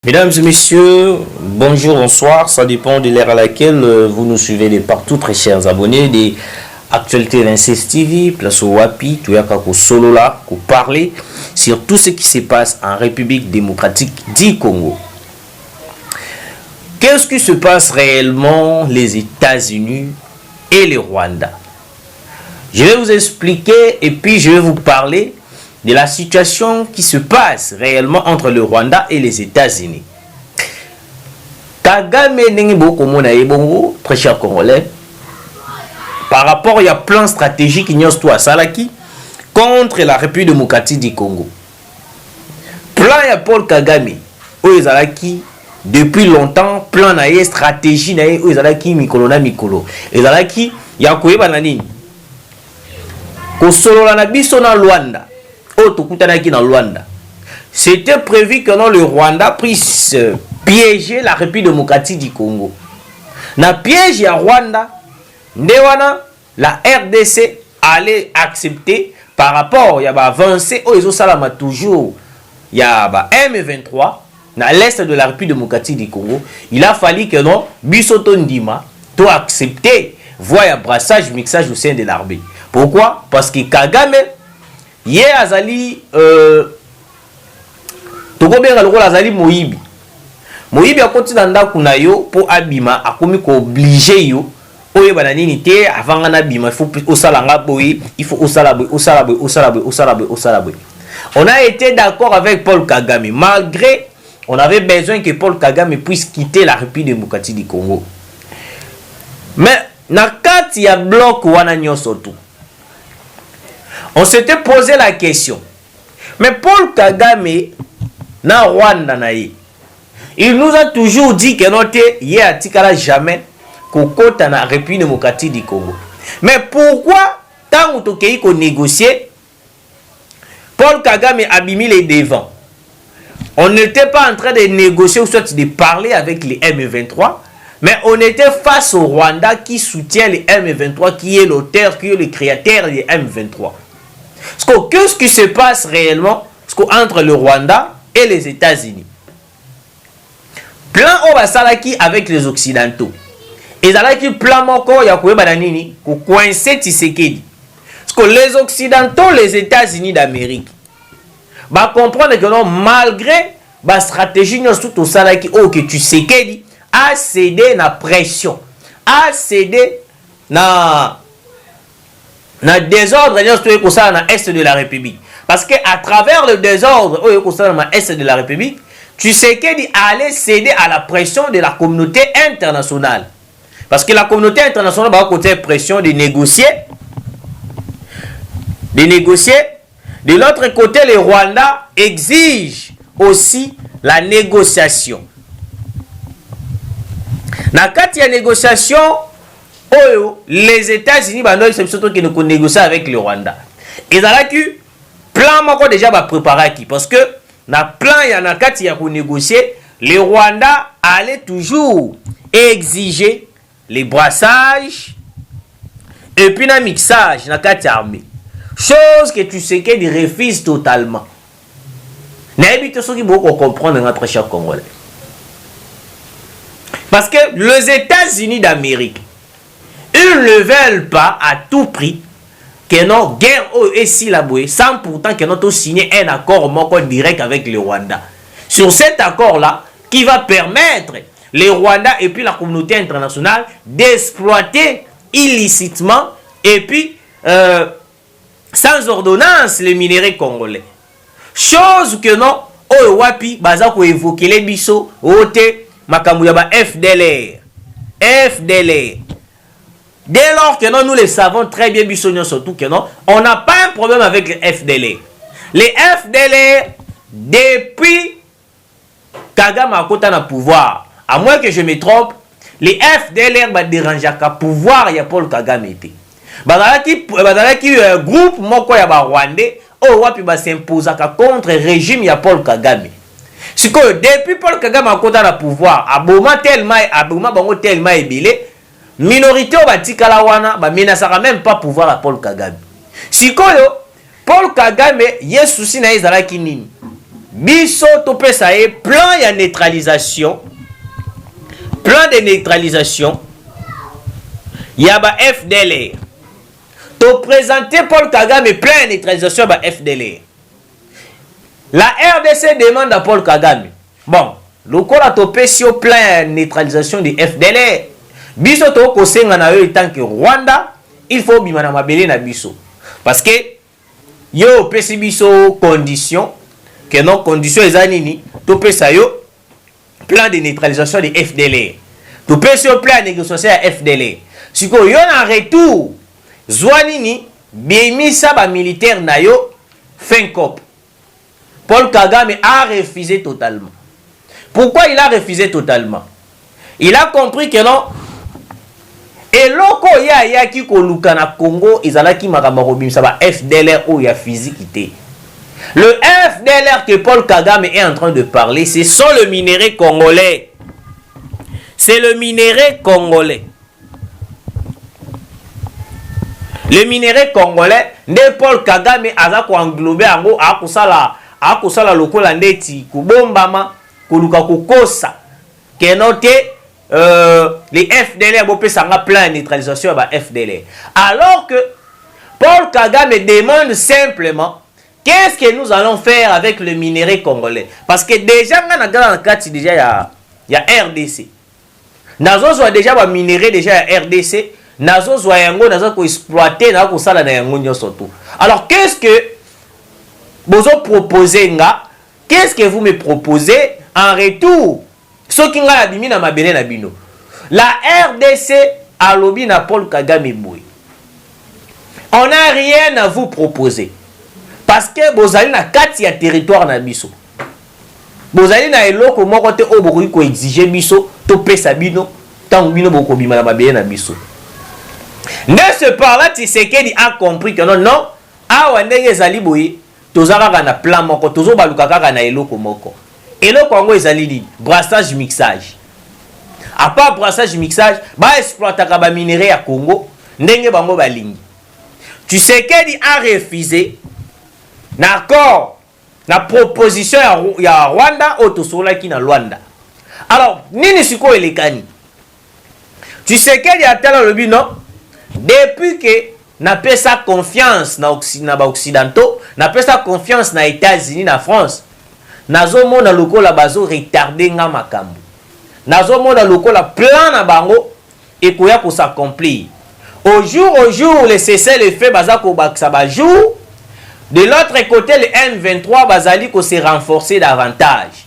Mesdames et messieurs, bonjour, bonsoir, ça dépend de l'ère à laquelle vous nous suivez de partout, très chers abonnés des Actualités 26 TV, place au Wapi, Touyakako Solo là, pour parler sur tout ce qui se passe en République démocratique du Congo. Qu'est-ce qui se passe réellement les États-Unis et le Rwanda? Je vais vous expliquer et puis je vais vous parler de la situation qui se passe réellement entre le Rwanda et les États-Unis. Kagame Nengibo Komona Ebongo, très cher Congolais, par rapport à plan stratégique Ignos à Salaki contre la République démocratique du Congo. Plan ya Paul Kagame, Oezalaki, depuis longtemps, plan nae, stratégie nae, Oezalaki, Mikolo na Mikolo. Ezalaki, Yakoye Banani, Kosolo la Nabiso na Luanda. Dans Luanda. C'était prévu que le Rwanda puisse piéger la République démocratique du Congo. Na piège à Rwanda, la RDC allait accepter par rapport à avancé au Salama toujours. Il y a M23 dans l'est de la République démocratique du Congo. Il a fallu que Bisoto Ndima doit accepter voir brassage mixage au sein de l'armée. Pourquoi? Parce que Kagame Ye azali tokobenga lokola azali moyibi. Moyibi akoti na ndako na yo po abima akomi ko obligé yo oye bana nini te avant na bima il faut osalanga boye, il faut osalaboy. On a été d'accord avec Paul Kagame malgré on avait besoin que Paul Kagame puisse quitter la République démocratique du Congo. Mais na kati ya bloc wana nyonso tout. On s'était posé la question. Mais Paul Kagame, na Rwanda naïe, il nous a toujours dit que notre yé atikala jamais kokota na République démocratique du Congo. Mais pourquoi tant on tokei ko négocier, Paul Kagame a mis les devants. On n'était pas en train de négocier ou soit de parler avec les M23, mais on était face au Rwanda qui soutient les M23, qui est l'auteur, qui est le créateur des M23. Qu'est-ce qui se passe réellement entre le Rwanda et les États-Unis? Plan Obasalaki avec les Occidentaux. Et Zalaki plan moko ya koué bananini ko coincer Tshisekedi. Parce que les Occidentaux, les États-Unis d'Amérique, bah comprendre que non, malgré la stratégie nous tout au salaki oh que Tshisekedi a cédé na pression, a cédé na désordre dans l'est de la République. Parce que à travers le désordre dans l'est de la République, Tshisekedi allait céder à la pression de la communauté internationale. Parce que la communauté internationale va côté pression de négocier. De l'autre côté, le Rwanda exige aussi la négociation. Dans la négociation, les États-Unis qui nous négocient avec le Rwanda. Et dans la plan moko déjà préparé qui parce que na plan il y en a quatre qui négocier, le Rwanda allait toujours exiger les brassages et puis na mixage na quatre armée. Chose que tu sais qu'il refuse totalement. N'habite ceux qui beaucoup comprendre notre cher Congolais. Parce que les États-Unis d'Amérique, ils ne veulent pas à tout prix que nos guerres et si la bouée, sans pourtant que nous signé un accord direct avec le Rwanda. Sur cet accord-là, qui va permettre les Rwandais et puis la communauté internationale d'exploiter illicitement et puis sans ordonnance les minéraux congolais. Chose que non, au Wapi, baza ko évoquer les biso, ote, makamouya ba FDLR. Dès lors que non, nous le savons très bien, surtout que non, on n'a pas un problème avec les FDLR. Les FDLR, depuis Kagame a côté na pouvoir, à moins que je me trompe, les FDLR va déranger à pouvoir, il y a Paul Kagame été. Badalaki groupe moko ya ba Rwandais, oh wapi ba s'impose contre régime ya Paul Kagame. C'est que depuis Paul Kagame a côté na pouvoir, aboma bango tellement ébélé. Minorité au batikala wana ba menasaka même pas pouvoir à Paul Kagame. Sikoyo Paul Kagame ye souci na ezalaki nini. biso topesa ye plan ya neutralisation, plan de neutralisation ya ba FDLR. To présenter Paul Kagame plan de neutralisation ba FDLR. La RDC demande à Paul Kagame, bon, lokola topesi au plan de neutralisation de FDLR, biso to kosenga na yo tant que Rwanda, il faut bima na mabele na biso. Parce que yo pesi biso condition que non condition ezanini to pesa yo plan de neutralisation de FDLR. To pesi yo plan de négociation ya FDLR. Siko yo en retour zwanini biemisa ba militaire na yo fin cop. Paul Kagame a refusé totalement. Pourquoi il a refusé totalement? Il a compris que non. Et loko ya ki koluka na Congo ezalaki makambo kobimisa ba FDLR ou ya physique. Le FDLR que Paul Kagame est en train de parler, c'est sur le minerai congolais. C'est le minerai congolais. Le minerai congolais, de Paul Kagame aza ko englober ango akusala lokola ndeti kubombama koluka kukosa kenote les FDLR vont faire un plan de neutralisation à FDLR. Alors que Paul Kagame demande simplement qu'est-ce que nous allons faire avec le minerai congolais. Parce que déjà, il y a RDC. Nazo soit déjà un minerai déjà RDC. Nazo soit yango nazo ko exploiter nazo ko sala na yango nyo surtout. Alors qu'est-ce que vous proposez nga? Qu'est-ce que vous me proposez en retour? Ce qui nga abimi na mabele na bino. La RDC a lobby na Paul Kagame boy. On n'a rien à vous proposer. Parce que vous allez na kati ya territoire na biso. Vous allez na eloko moko te o bokoki ko exiger biso to pesa bino tant bino boko bima na mabele na biso. Ne ce par là Tshisekedi a compris que non awa ndenge ezali boye tozaka na plan moko tozo baluka kaka na eloko moko. Et le Congo est allé brassage mixage. À part brassage mixage, ba exploiter ba minerai à Congo, ndenge bango balingi. Tu sais qu'il a refusé d'accord la proposition ya Rwanda autosola qui na Rwanda. Alors, nini siko elekani. Tu sais qu'il a tel le but non depuis que n'a pas sa confiance na occidentaux, n'a pas sa confiance na États-Unis, na France. Nazo mona lokola bazo retarder nga makambo. Nazo mona lokola plan na bango et koya ko s'accomplir. Au jour le cessez-le-feu baza ko baksa ba jour. De l'autre côté le M23 bazali ko se renforcer davantage.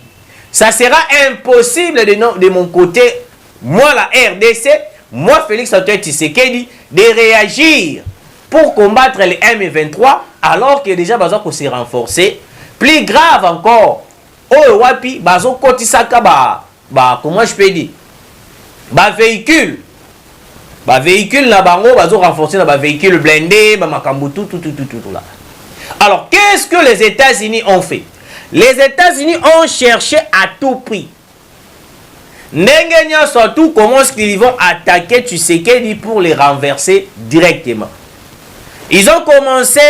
Ça sera impossible de mon côté, moi la RDC, moi Félix Antoine Tshisekedi de réagir pour combattre le M23 alors que déjà baza ko se renforcer. Plus grave encore, oh wapi bazo kotisaka comment je peux dire, véhicule na bango bazo renforcer na véhicule blindé makambo tout là. Alors qu'est-ce que les États-Unis ont fait? Les États-Unis ont cherché à tout prix. Ndenge surtout comment est-ce qu'ils vont attaquer Tshisekedi pour les renverser directement. Ils ont commencé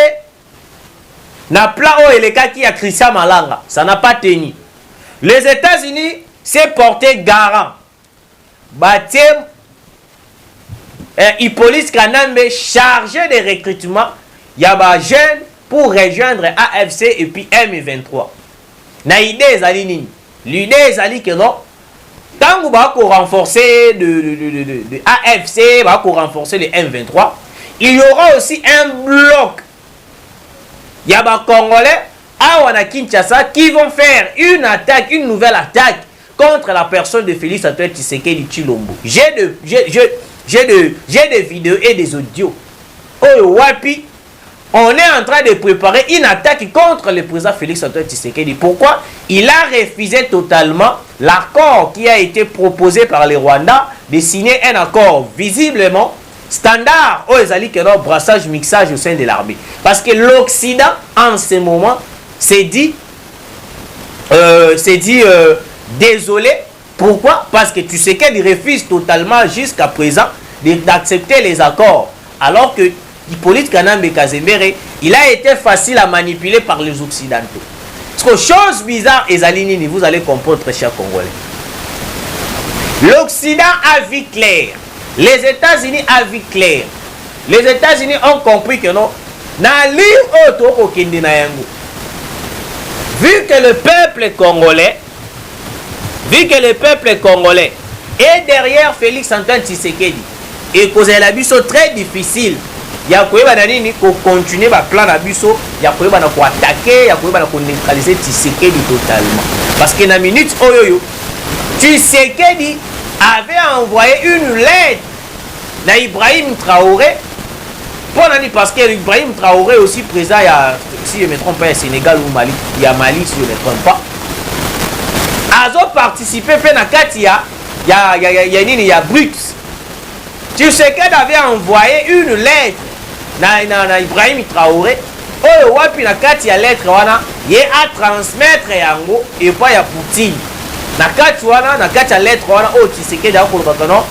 na plan o eleka qui a Christian Malanga, ça n'a pas tenu. Les États-Unis s'est porté garant. Baptême Hippolyte Kanambe chargé de recrutement, il y a des jeunes pour rejoindre AFC et puis M23. Na idée ezali nini? L'idée ezali que non, tant que va renforcer de AFC, va renforcer le M23, il y aura aussi un bloc. Il y a des Congolais à Kinshasa qui vont faire une attaque, une nouvelle attaque contre la personne de Félix Antoine Tshisekedi Tshilombo. J'ai des vidéos et des audios. Oh wapi, on est en train de préparer une attaque contre le président Félix Antoine Tshisekedi. Pourquoi? Il a refusé totalement l'accord qui a été proposé par les Rwandais de signer un accord visiblement standard au ezali que non brassage mixage au sein de l'armée. Parce que l'Occident en ce moment s'est dit désolé. Pourquoi? Parce que tu sais qu'elle refuse totalement jusqu'à présent d'accepter les accords. Alors que Hippolyte Kanambe Kazemere, il a été facile à manipuler par les Occidentaux. Parce que chose bizarre, Ezalinini, vous allez comprendre, très chers Congolais. L'Occident a vu clair. Les États-Unis a vu clair. Les États-Unis ont compris que non. Vu que le peuple congolais, est derrière Félix Antoine Tshisekedi, et que c'est la biso très difficile, il y a continuer le plan d'abisso, il y a attaquer, il y a neutraliser Tshisekedi totalement. Parce que dans la minute oyoyo, Tshisekedi avait envoyé une lettre à Ibrahim Traoré. Parce que Ibrahim Traoré aussi présent, si je ne me trompe pas, Sénégal ou Mali, il y a Mali si je ne me trompe pas. Azo participé à il y a Brux. Tshisekedi avait envoyé une lettre à Ibrahim Traoré. Oyo wapi na kati ya lettre wana ye a transmettre yango et pas ya Poutine. Na kati wana na kati ya lettre wana o Tshisekedi a kolobaka non.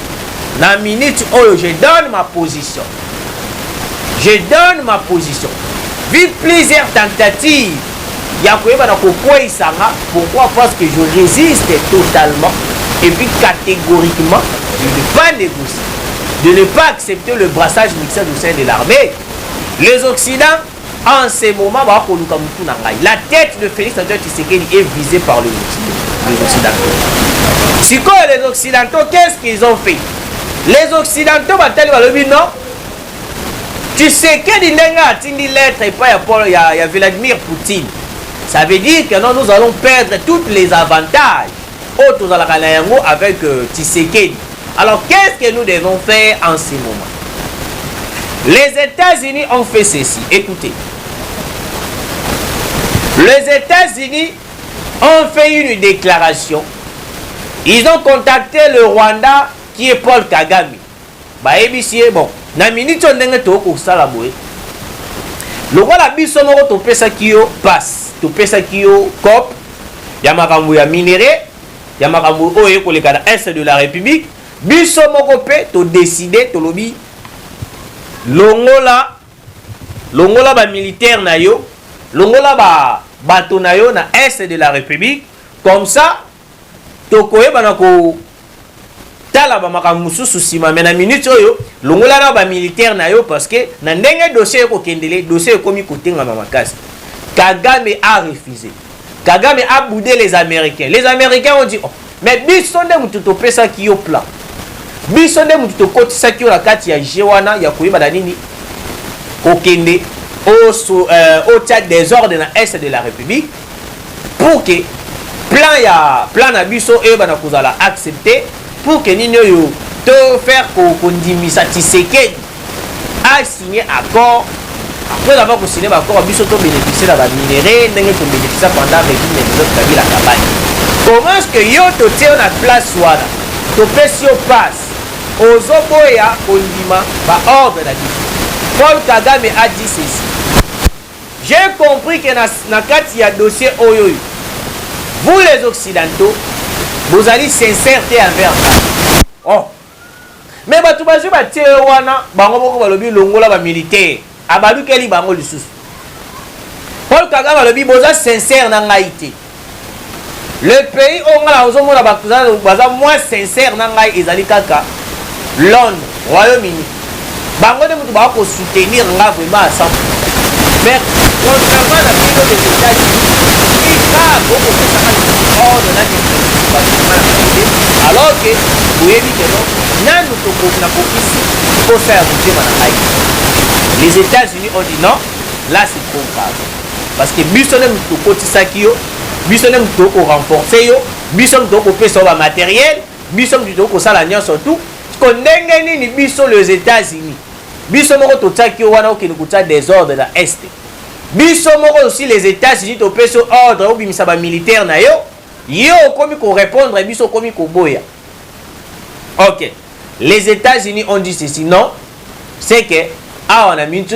Na minute oyo je donne ma position. Je donne ma position. Vu plusieurs tentatives, il y a pourquoi? Parce que je résiste totalement et puis catégoriquement de ne pas négocier, de ne pas accepter le brassage mixé au sein de l'armée. Les Occidentaux, en ce moment, la tête de Félix Antoine Tshisekedi est visée par les Occidentaux. Si les Occidentaux, qu'est-ce qu'ils ont fait? Les Occidentaux, non. Tu sais qu'il y a une lettre et pas il y a Vladimir Poutine. Ça veut dire que non, nous allons perdre tous les avantages avec Tshisekedi. Alors qu'est-ce que nous devons faire en ce moment? Les États-Unis ont fait ceci. Écoutez. Les États-Unis ont fait une déclaration. Ils ont contacté le Rwanda qui est Paul Kagame. Bah, bon. Na minute ndenge to ko sala boye lokola biso moko to pesa kiyo passe to pesa kiyo cop ya makambo ya minéré ya makambo oyo koleka na est de la République biso moko pe to décider to lobi longola ba militaire na yo longola ba bato na yo na est de la République comme ça to koyeba na ko tala ba makambo mususu sima mais na minute oyo longola na ba militaire na yo parce que na ndenge dossier ko kendele dossier komi kotenga makasi. Kagame a refusé. Kagame a boudé les Américains. Les Américains ont dit oh, mais biso nde mutu to pesa ki yo plan. Biso nde mutu to kotisa ki yo la kati ya jewana ya koyeba na nini ko kende au Tchad désordre na est de la République pour que plan na biso e bana kozala accepter pour que nous faire Kondimisa Tshisekedi a signé accord. Après avoir signé l'accord, nous avons bénéficié de la minérée, nous avons bénéficié pendant le régime de la campagne. Comment est-ce que vous avez la place tu passe aux Oboya Kondima par ordre de la vie? Paul Kagame a dit ceci. J'ai compris que dans il y a dossier Oyo. Vous les Occidentaux, vous allez sincérité envers ça. Oh. Mais tu vas jouer wana bango boko balobi longola ba militaire. Abalu keli bango lisusu. Paul Kagame balobi boza sincère na ngaité. Le pays on la ozomona baza moins sincère na ngai ezali kaka Londres, Royaume-Uni. Bango de mutu ba ko soutenir nga vraiment à 100%. Mais contrairement à la vie des États-Unis, il y a beaucoup de alors que vous avez dit que non, les États-Unis ont dit non, là c'est trop grave. Parce que Bissonem Tokoti Bissonem Toko renforcer, Bissonem Toko faire son matériel, Bissonem Toko Salanian surtout, parce que Bisson les États-Unis, Bissonem Tokoti wana qui nous coûte des ordres dans l'Est. Bissonem aussi les États-Unis to faire ordre ou bimisaba militaire na yo. Yo komi ko répondre et biso komi ko boya. OK. Les États-Unis ont dit ceci non. C'est que on a minute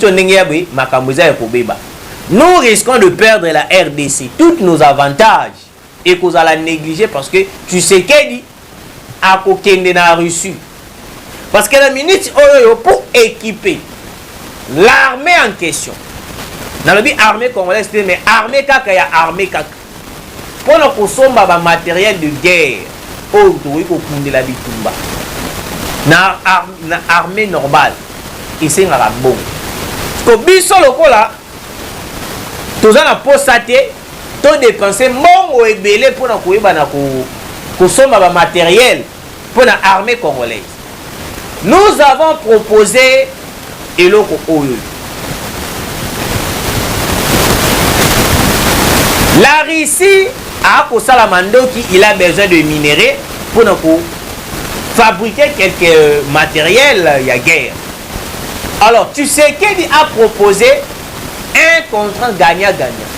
ndenge ya boy makamboza ya kobeba. Nous risquons de perdre la RDC, tous nos avantages et qu'on a la négliger parce que tu sais qu'elle dit à kokende na Russie. Parce que la minute oyo pour équiper l'armée en question. nalobi armée congolaise mais armée kaka ya armée kaka pona kosomba ba matériel de guerre oyo tokoki kokundela bitumba na armée normale esengaka bongo ko biso lokola toza na posa te to dépenser mbongo ebele mpona koyeba na kosomba ba matériel mpona armée congolaise. Nous avons proposé eloko oyo. La Russie a kosala mandoki, il a besoin de minerais pour fabriquer quelques matériels, il y a guerre. Alors, tu sais qu'il a proposé un contrat gagnant-gagnant.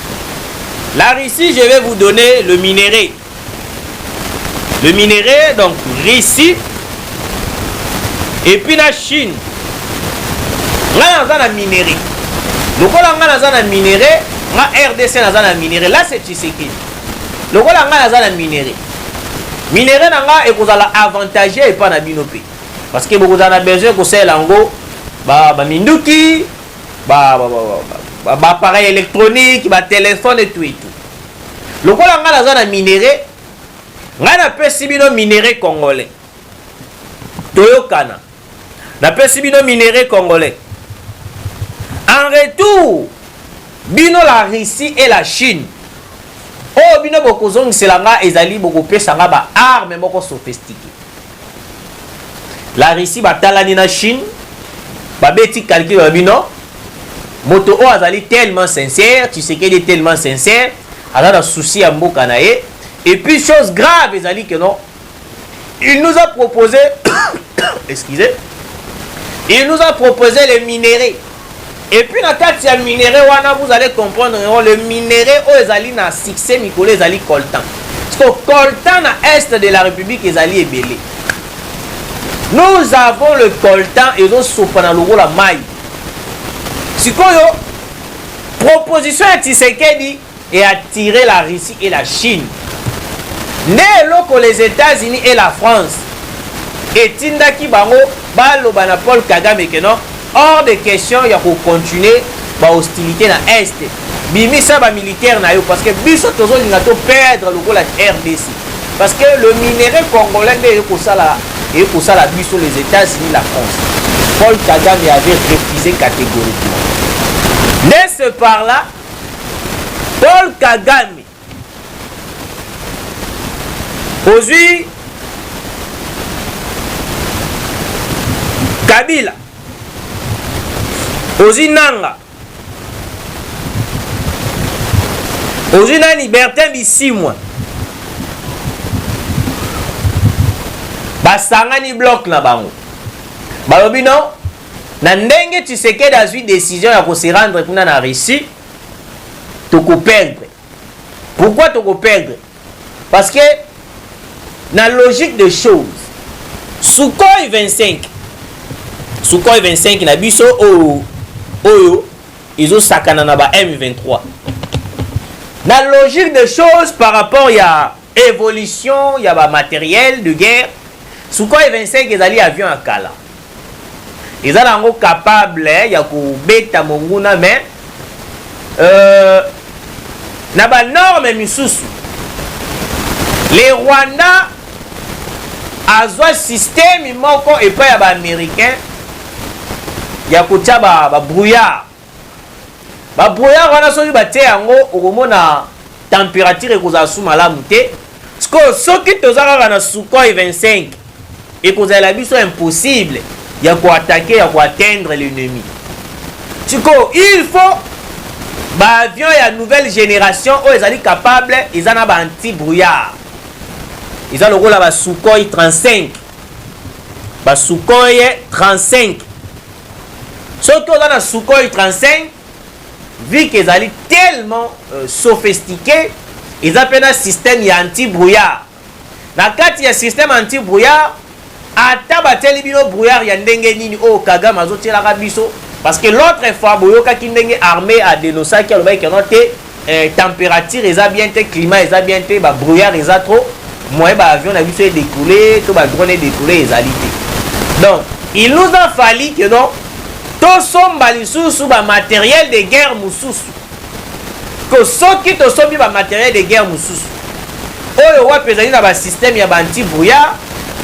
La Russie, je vais vous donner le minerai. Le minerai, donc Russie, et puis la Chine. Là, on a un minerai. Donc, on a un minerai. RDC naza na minerai là c'est Tshisekedi lokola nga naza na minerai nanga ekozala avantagé et pas na binope parce que beaucoup na besoin ko sela ngo ba minduki ba appareil électronique ba téléphone et tout lokola nga naza na minerai nga na pesi bino minerai congolais toyokana na pesi bino minerai congolais en retour bino la Russie et la Chine oh bino bokozong selanga ezali bokopesa nga ba arme moko sophistiqué la Russie batalani na Chine ba beti calcul ba bino moto o azali tellement sincère tu sais qu'il est tellement sincère alors un souci à mboka na ye et puis chose grave ezali que non il nous a proposé excusez il nous a proposé les minéraux. Et puis, dans le cas de minerai, vous allez comprendre le minerai ezali na succès mikolo ezali coltan. Parce que coltan na est de la République ezali ebele. Nous avons le coltan et nous sommes dans le la maille. Sikoyo, proposition à Tshisekedi et attirer la Russie et la Chine. Né loko les États-Unis et la France. Et tindaki bango balo bana Paul Kagame que non. Hors de question, il y a pour continuer la hostilité dans l'Est. Bimi ça va militaire na yo parce que biso tozo lingato perdre le la RDC. Parce que le minerai congolais est pour ça la biso les États-Unis, la France. Paul Kagame avait refusé catégoriquement. De ce par là, Paul Kagame aujourd'hui Kabila Ozinanga Ozina liberté bisi moi basangani bloc na bango balobi non na ndenge Tshisekedi azwi décision ya ko se rendre kuna na Russie toko perdre. Pourquoi toko perdre? Parce que na logique de choses Sukhoi 25 na biso oyo izo sakana na ba M23 na logique de choses par rapport ya évolution ya ba matériel de guerre Sukhoi 25 ezali avion à kala ezala ngo capable ya ko beta monguna mais na ba norme misusu les Rwanda azwa système moko et pas ya ba américain ya kotia ba brouillard wana soki batie yango okomona température ekozala su malamu te soki toza kaka na Sukhoi 25 ekozala biso impossible ya koattaquer ya koatteindre l'ennemi. Siko il faut baavion ya nouvelle génération oyo ezali capable eza na ba anti brouillard eza lokola ba Sukhoi 35 ba Sukhoi 35 soki oza na Sukhoi 35 vu qu'ils allaient tellement sophistiqués, ils appellent un système anti-brouillard. Dans le cas il y a un système anti-brouillard, à tabatel bino brouillard ya ndenge nini o Kagame azotie la biso parce que l'autre fois boyoka ki ndenge armée a dénoncé que le mec noté température eza bien te climat eza bien te ba brouillard eza trop moi ba avion na biso décoller to ba drone décoller ezali te. Donc il nous a fallu que non to somba lisusu ba matériel de guerre mususu que soki to sobi ba matériel de guerre mususu oyo wa pezali na ba système ya banti brouillard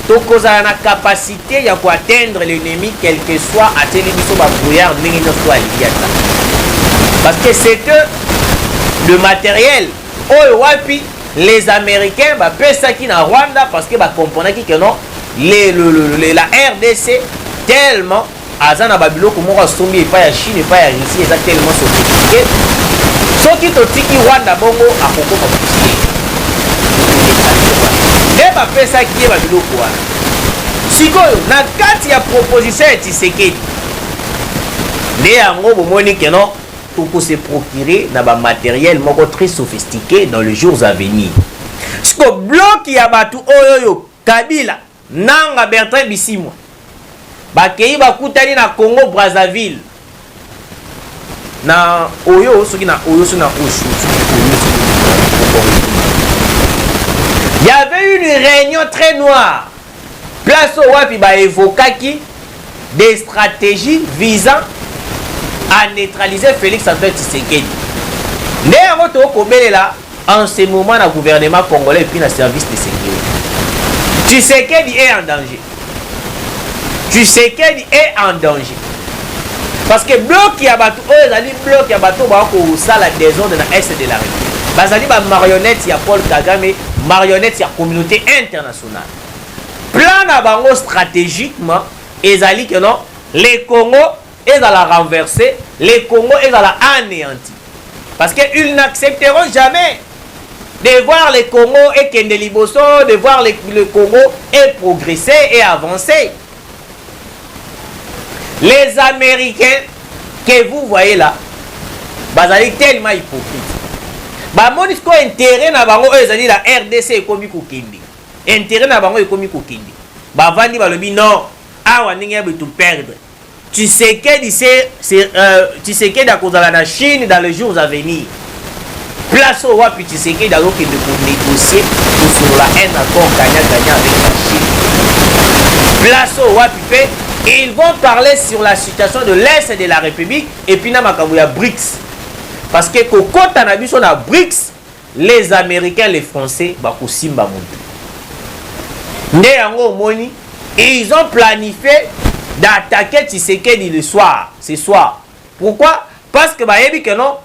to kozala na capacité ya ko atteindre l'ennemi quel que soit ateli biso ba brouillard ndenge nyonso aliata parce que c'est que le matériel oyo wapi les Américains ba pesaki na Rwanda parce que ba comprenaki que non la RDC tellement azana babiloko moko sombi pas ya Chine pas ya Russie eza tellement sophistiqué soki totiki Rwanda bongo akoko kopusike nde bapesaki ye babiloko wana sikoyo na kati ya proposition ya Tshisekedi nde yango bomoni keno tokose procurer na bamatériel moko très sophistiqué dans les jours à venir siko bloc ya batu oyoyo Kabila nanga Bertrand Bisimwa bakei bakutani na Congo Brazzaville na oyo soki na oyo so na oshu il y avait une réunion très noire place au wapi ba évokaki des stratégies visant à neutraliser Félix Antoine Tshisekedi ne yango to kobelela en ce moment na gouvernement congolais et puis na service de sécurité Tshisekedi est en danger. Tshisekedi est en danger. Parce que bloc ya bato ezali bloc ya bato ba ko sala désordre na est de la République. Bazali ba marionnette ya Paul Kagame, marionnette ya communauté internationale. Plan na bango stratégiquement ezali que non, les Congo ezala renversé, les Congo ezala anéanti. Parce que ils n'accepteront jamais de voir le Congo et Kende Liboso, de voir le Congo et progresser et avancer. Les Américains que vous voyez là, bazali tellement hypocrite. Ba monisco intérêt na bango ezali la RDC ekomi kokende. Intérêt na bango ekomi kokende. Ba vandi balobi non, awa ninga betu perdre. Tshisekedi Tshisekedi akozala na Chine dans les jours à venir. Place au wapi Tshisekedi alors qu'il peut négocier sur la haine accord gagnant-gagnant avec la Chine. Place au wapi fait, ils vont parler sur la situation de l'Est de la République et puis na makambo ya BRICS. Parce que kokota na biso na BRICS, les Américains, les Français bakosimba monte. Nde yango moni, ils ont planifié d'attaquer Tshisekedi le soir, ce soir. Pourquoi? Parce que bayebi que non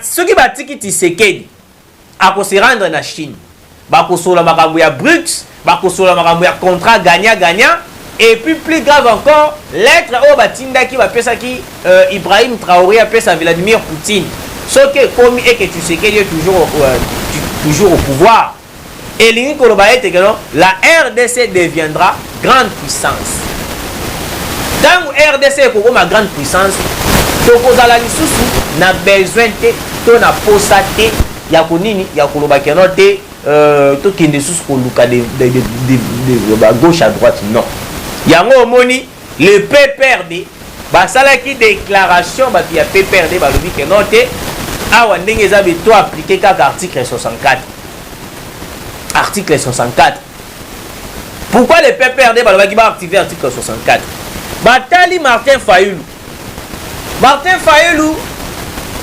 soki batiki Tshisekedi ako se rendre na Chine bakosola makambo ya BRICS bakosola makambo ya contrat gagnant-gagnant et puis plus grave encore lettre o batindaki bapesaki Ibrahim Traoré apesa Vladimir Poutine soki komi et que Tshisekedi est toujours au pouvoir et lingi koloba ete que non la RDC deviendra grande puissance. Dans RDC kokoma grande puissance tokozala lisusu na besoin te to na posa te ya konini ya koloba keno te to kende susu koluka de gauche à droite non yango omoni le PPRD basalaki déclaration bato ya PPRD balobi keno te awa ndenge eza beto appliqué kaka article 64 article 64 pourquoi le PPRD balobaki ba activer article 64 batali Martin Fayulu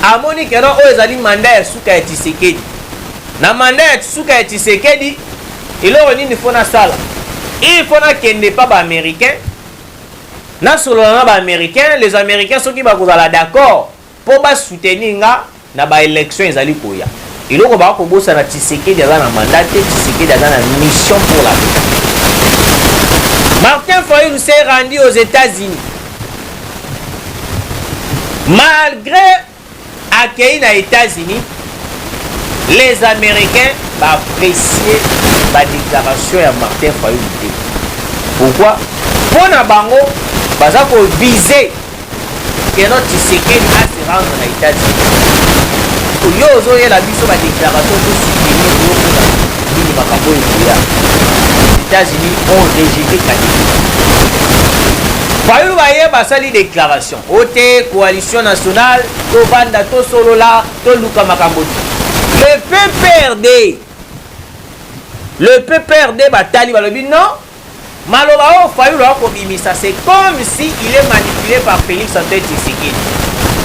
amoni keno oyo ezali mandat ya suka ya Tshisekedi na mandat ya suka ya Tshisekedi iloko nini fona sala il faut na kende pa ba américain na solo na ba américain les américains soki bakozala d'accord po ba soutenir nga na ba élection ezali koya iloko ba ko bosa na Tshisekedi aza na mandat te Tshisekedi aza na mission pour la paix. Martin Fayulu s'est rendu aux États-Unis. Malgré accueilli aux États-Unis, les Américains apprécié la déclaration de Martin Fayulu. Pourquoi? Pour na bango, baza ko viser que notre Tshisekedi a se rendre aux États-Unis. Yo ozo la biso ba déclaration pour soutenir le makambo ya. Les États-Unis ont rejeté catégoriquement. Fayulu baye basali déclaration. Ote coalition nationale, to banda to solola, to luka makambo. Le PPRD batali balobi non. Maloba o Fayulu ko bimisa, c'est comme si il est manipulé par Félix Antoine Tshisekedi.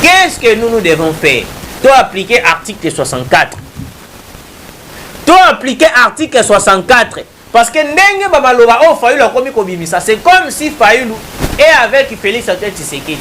Qu'est-ce que nous devons faire? to appliquer article 64. To appliquer article 64 parce que ndenge babaloba oh Fayulu a commis kobimisa, c'est comme si Fayulu est avec Félix Antoine Tshisekedi.